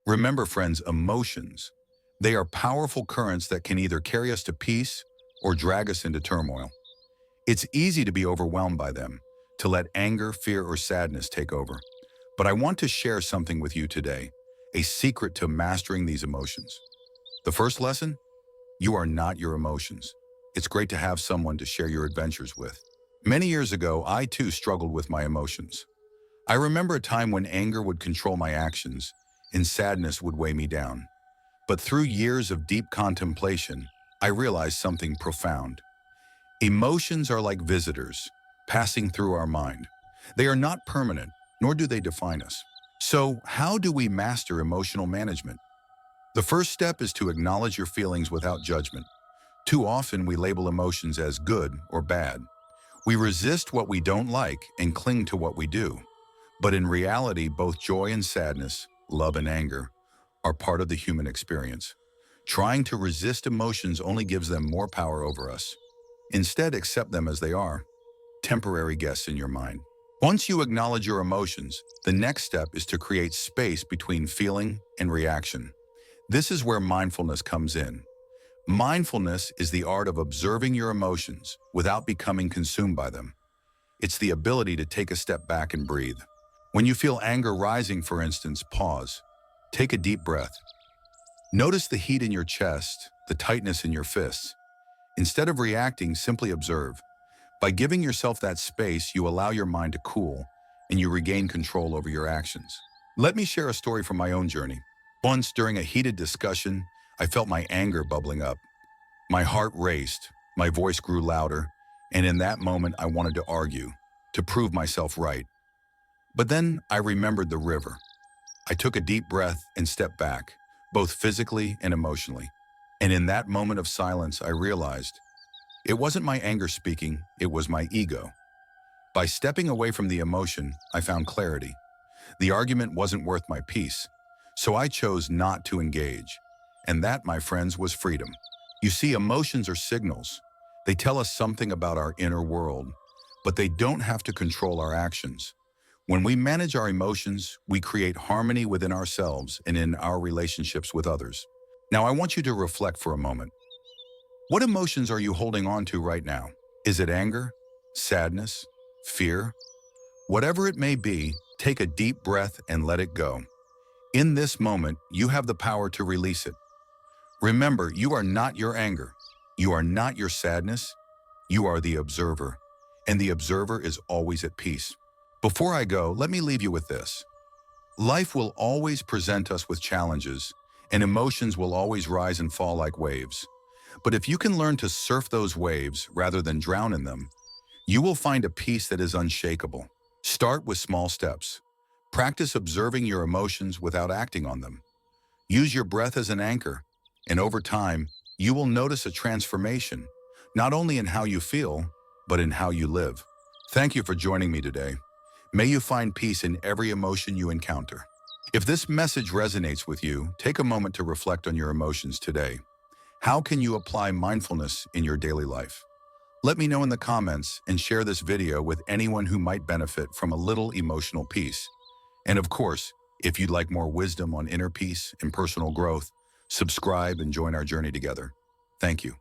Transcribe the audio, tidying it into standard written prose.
Remember, friends, emotions. They are powerful currents that can either carry us to peace or drag us into turmoil. It's easy to be overwhelmed by them, to let anger, fear, or sadness take over. But I want to share something with you today, a secret to mastering these emotions. The first lesson: you are not your emotions. It's great to have someone to share your adventures with. Many years ago, I too struggled with my emotions. I remember a time when anger would control my actions and sadness would weigh me down. But through years of deep contemplation, I realized something profound. Emotions are like visitors, passing through our mind. They are not permanent, nor do they define us. So, how do we master emotional management? The first step is to acknowledge your feelings without judgment. Too often we label emotions as good or bad. We resist what we don't like and cling to what we do. But in reality, both joy and sadness, love and anger, are part of the human experience. Trying to resist emotions only gives them more power over us. Instead, accept them as they are, temporary guests in your mind. Once you acknowledge your emotions, the next step is to create space between feeling and reaction. This is where mindfulness comes in. Mindfulness is the art of observing your emotions without becoming consumed by them. It's the ability to take a step back and breathe. When you feel anger rising, for instance, pause. Take a deep breath. Notice the heat in your chest, the tightness in your fists. Instead of reacting, simply observe. By giving yourself that space, you allow your mind to cool and you regain control over your actions. Let me share a story from my own journey. Once, during a heated discussion, I felt my anger bubbling up. My heart raced, my voice grew louder, and in that moment I wanted to argue, to prove myself right. But then I remembered the river. I took a deep breath and stepped back, both physically and emotionally. And in that moment of silence, I realized it wasn't my anger speaking, it was my ego. By stepping away from the emotion, I found clarity. The argument wasn't worth my peace, so I chose not to engage. And that, my friends, was freedom. You see, emotions are signals. They tell us something about our inner world, but they don't have to control our actions. When we manage our emotions, we create harmony within ourselves and in our relationships with others. Now, I want you to reflect for a moment. What emotions are you holding on to right now? Is it anger, sadness, fear? Whatever it may be, take a deep breath and let it go. In this moment, you have the power to release it. Remember, you are not your anger. You are not your sadness. You are the observer, and the observer is always at peace. Before I go, let me leave you with this. Life will always present us with challenges, and emotions will always rise and fall like waves. But if you can learn to surf those waves rather than drown in them, you will find a peace that is unshakable. Start with small steps. Practice observing your emotions without acting on them. Use your breath as an anchor, and over time, you will notice a transformation, not only in how you feel, but in how you live. Thank you for joining me today. May you find peace in every emotion you encounter. If this message resonates with you, take a moment to reflect on your emotions today. How can you apply mindfulness in your daily life? Let me know in the comments and share this video with anyone who might benefit from a little emotional peace. And of course, if you'd like more wisdom on inner peace and personal growth, subscribe and join our journey together. Thank you.